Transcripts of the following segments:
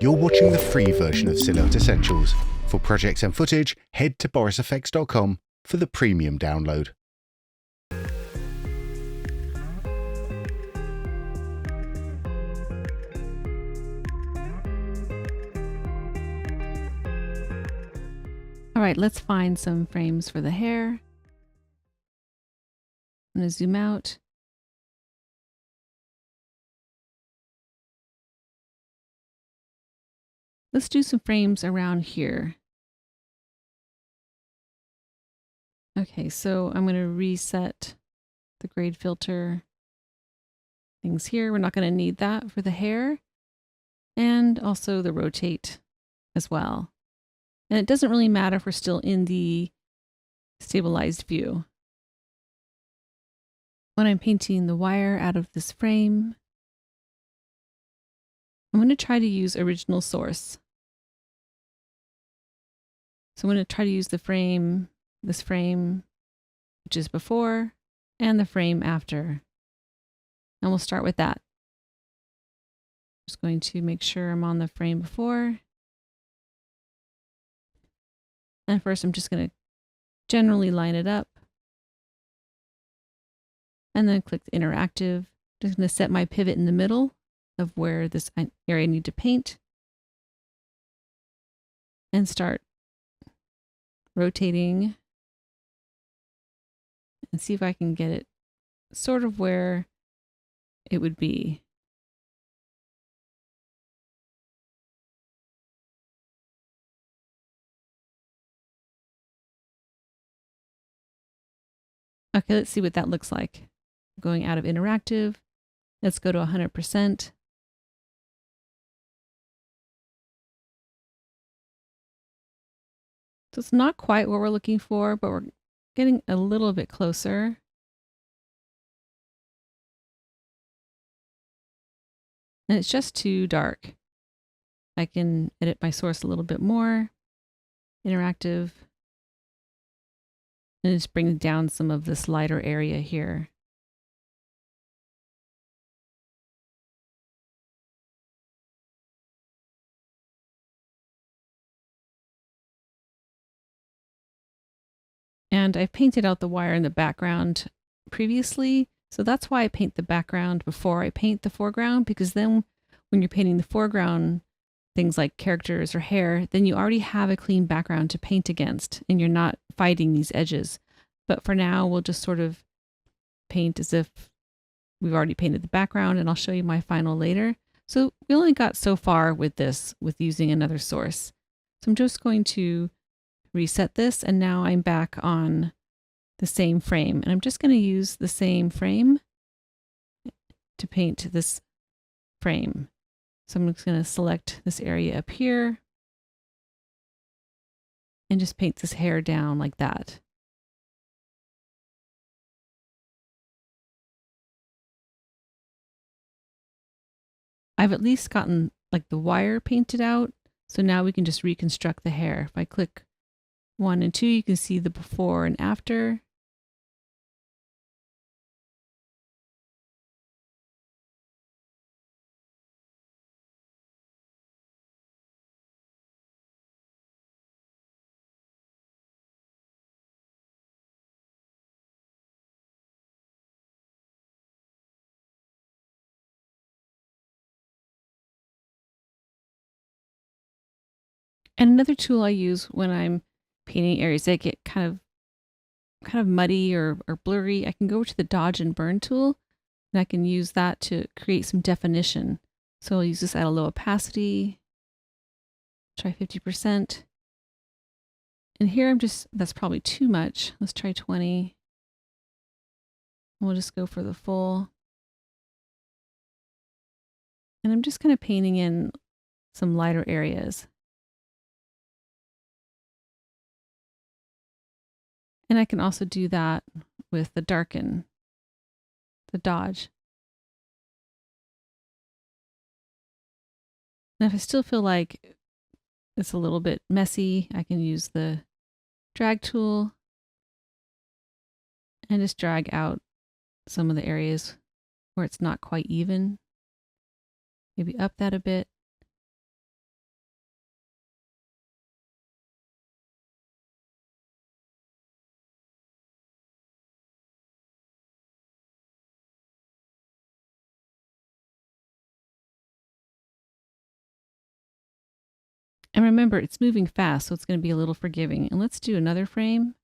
You're watching the free version of Silhouette Essentials. For projects and footage, head to borisfx.com for the premium download. All right, let's find some frames for the hair. I'm going to zoom out. Let's do some frames around here. Okay, so I'm going to reset the grade filter things here. We're not going to need that for the hair, and also the rotate as well. And it doesn't really matter if we're still in the stabilized view. When I'm painting the wire out of this frame, I'm going to try to use original source. So I'm going to try to use the frame, this frame, which is before, and the frame after. And we'll start with that. Just going to make sure I'm on the frame before. And first I'm just going to generally line it up. And then click interactive. Just going to set my pivot in the middle of where this area I need to paint. And start rotating. And see if I can get it sort of where it would be. Okay, let's see what that looks like. Going out of interactive, let's go to 100%. So it's not quite what we're looking for, but we're getting a little bit closer. And it's just too dark. I can edit my source a little bit more. Interactive. And just bring down some of this lighter area here. And I've painted out the wire in the background previously. So that's why I paint the background before I paint the foreground, because then when you're painting the foreground, things like characters or hair, then you already have a clean background to paint against and you're not fighting these edges. But for now, we'll just sort of paint as if we've already painted the background, and I'll show you my final later. So we only got so far with this, with using another source. So I'm just going to reset this, and now I'm back on the same frame. And I'm just going to use the same frame to paint this frame. So I'm just going to select this area up here and just paint this hair down like that. I've at least gotten like the wire painted out. So now we can just reconstruct the hair. If I click 1 and 2, you can see the before and after. And another tool I use when I'm painting areas that get kind of muddy or blurry, I can go to the dodge and burn tool, and I can use that to create some definition. So I'll use this at a low opacity, try 50%. And here that's probably too much. Let's try 20. We'll just go for the full. And I'm just kind of painting in some lighter areas. And I can also do that with the darken, the dodge. And if I still feel like it's a little bit messy, I can use the drag tool and just drag out some of the areas where it's not quite even. Maybe up that a bit. remember, it's moving fast, so it's going to be a little forgiving. And let's do another frame.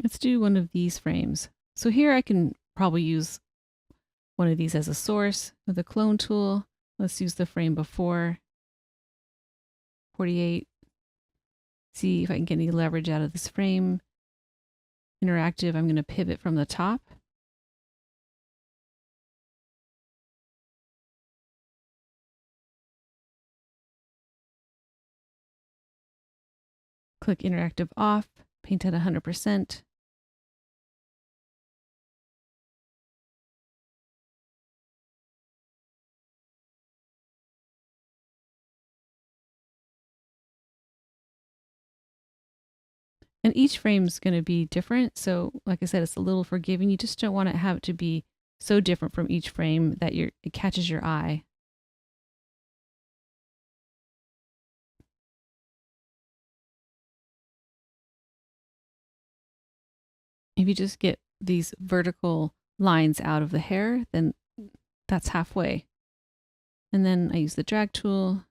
Let's do one of these frames. So here I can probably use one of these as a source with the clone tool. Let's use the frame before 48. See if I can get any leverage out of this frame. Interactive, I'm going to pivot from the top. Click interactive off, paint at 100%. And each frame is going to be different. So like I said, it's a little forgiving. You just don't want to have it to be so different from each frame that it catches your eye. If you just get these vertical lines out of the hair, then that's halfway. And then I use the drag tool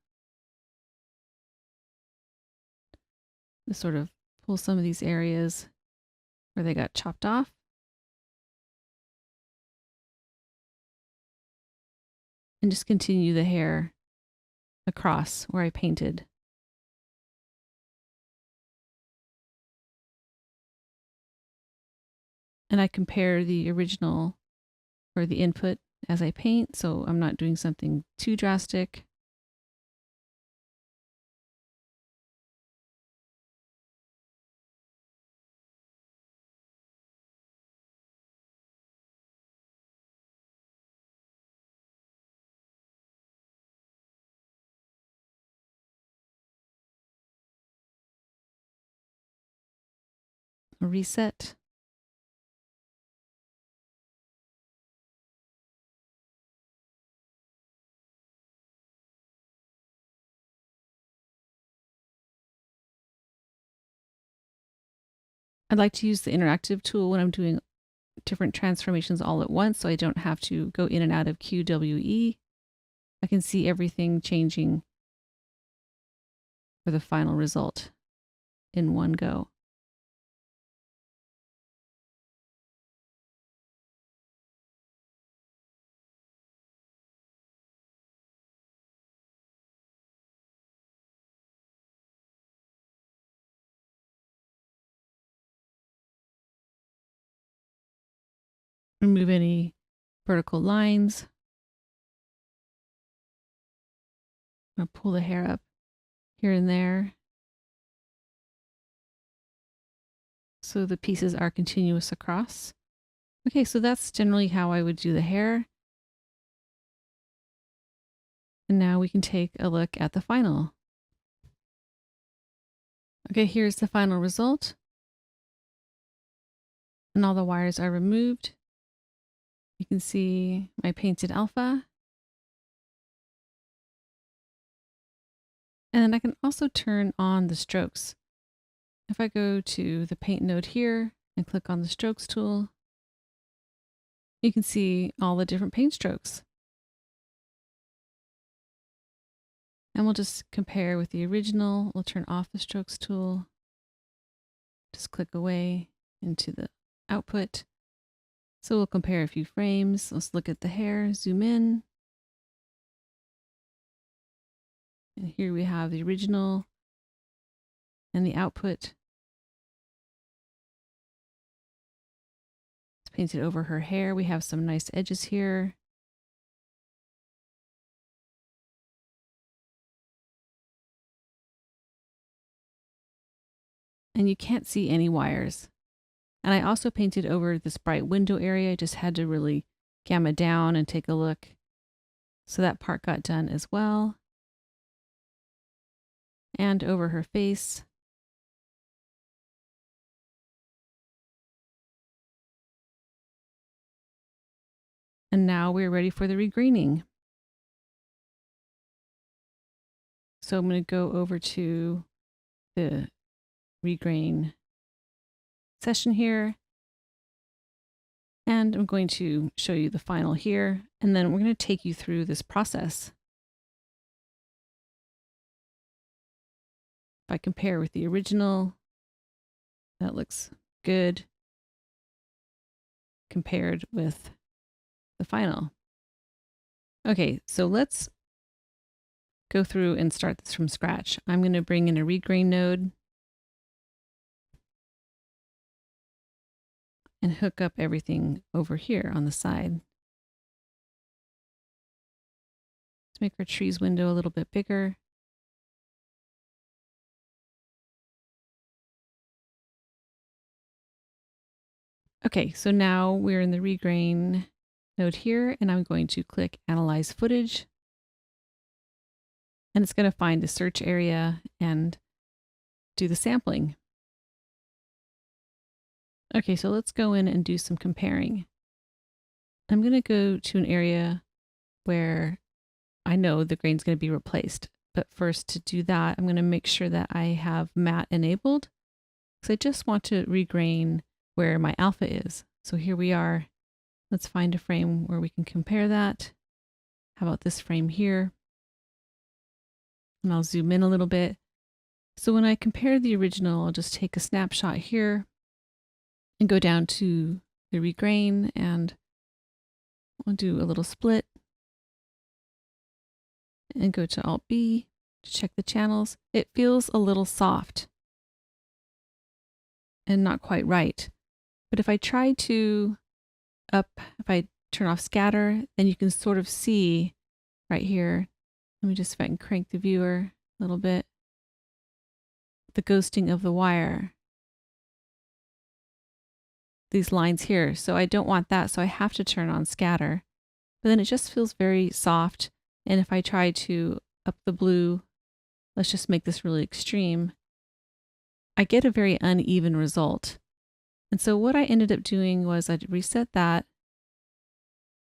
to sort of pull some of these areas where they got chopped off. And just continue the hair across where I painted. And I compare the original or the input as I paint, so I'm not doing something too drastic. A reset. I'd like to use the interactive tool when I'm doing different transformations all at once, so I don't have to go in and out of QWE. I can see everything changing for the final result in one go. Remove any vertical lines. I'm going to pull the hair up here and there so the pieces are continuous across. Okay, so that's generally how I would do the hair. And now we can take a look at the final. Okay, here's the final result. And all the wires are removed. You can see my painted alpha. And then I can also turn on the strokes. If I go to the paint node here and click on the strokes tool, you can see all the different paint strokes. And we'll just compare with the original. We'll turn off the strokes tool. Just click away into the output. So we'll compare a few frames. Let's look at the hair, zoom in. And here we have the original and the output. It's painted over her hair. We have some nice edges here. And you can't see any wires. And I also painted over this bright window area. I just had to really gamma down and take a look. So that part got done as well. And over her face. And now we're ready for the regraining. So I'm going to go over to the regrain session here. And I'm going to show you the final here. And then we're going to take you through this process. If I compare with the original, that looks good compared with the final. Okay, so let's go through and start this from scratch. I'm going to bring in a regrain node and hook up everything over here on the side. Let's make our trees window a little bit bigger. Okay, so now we're in the regrain node here, and I'm going to click Analyze Footage. And it's going to find the search area and do the sampling. Okay, so let's go in and do some comparing. I'm going to go to an area where I know the grain's going to be replaced. But first, to do that, I'm going to make sure that I have matte enabled, because I just want to regrain where my alpha is. So here we are. Let's find a frame where we can compare that. How about this frame here? And I'll zoom in a little bit. So when I compare the original, I'll just take a snapshot here and go down to the regrain, and I'll do a little split and go to Alt B to check the channels. It feels a little soft and not quite right. But if I try to if I turn off scatter, then you can sort of see right here. Let me just, if I can crank the viewer a little bit, the ghosting of the wire. These lines here. So I don't want that. So I have to turn on scatter. But then it just feels very soft. And if I try to up the blue, let's just make this really extreme, I get a very uneven result. And so what I ended up doing was I'd reset that,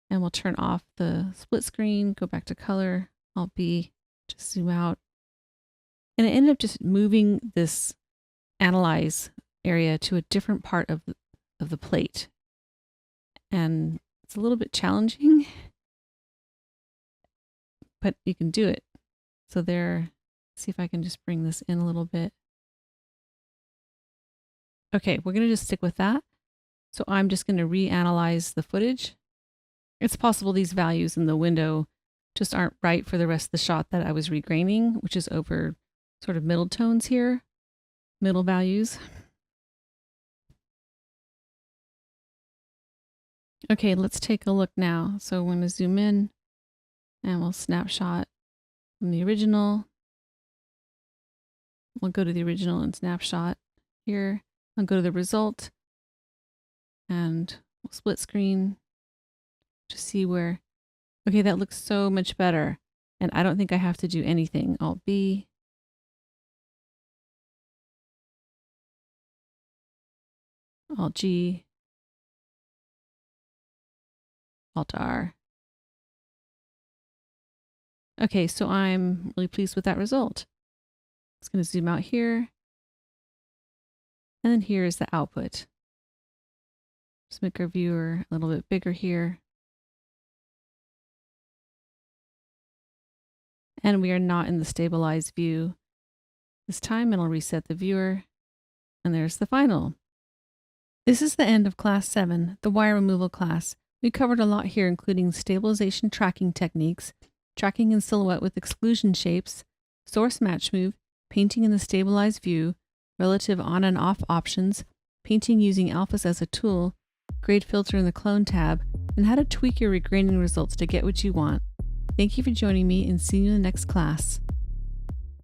and we'll turn off the split screen, go back to color, Alt B, just zoom out. And I ended up just moving this analyze area to a different part of the plate. And it's a little bit challenging, but you can do it. So there, see if I can just bring this in a little bit. Okay, we're going to just stick with that. So I'm just going to reanalyze the footage. It's possible these values in the window just aren't right for the rest of the shot that I was regraining, which is over sort of middle tones here, middle values. Okay, let's take a look now. So we're going to zoom in and we'll snapshot from the original. We'll go to the original and snapshot here. I'll go to the result and we'll split screen to see where, okay, that looks so much better. And I don't think I have to do anything. Alt B. Alt G. Alt R. Okay, so I'm really pleased with that result. Just going to zoom out here. And then here is the output. Just make our viewer a little bit bigger here. And we are not in the stabilized view this time, and I'll reset the viewer. And there's the final. This is the end of class 7, the wire removal class. We covered a lot here, including stabilization tracking techniques, tracking in silhouette with exclusion shapes, source match move, painting in the stabilized view, relative on and off options, painting using alphas as a tool, grade filter in the clone tab, and how to tweak your regraining results to get what you want. Thank you for joining me, and see you in the next class.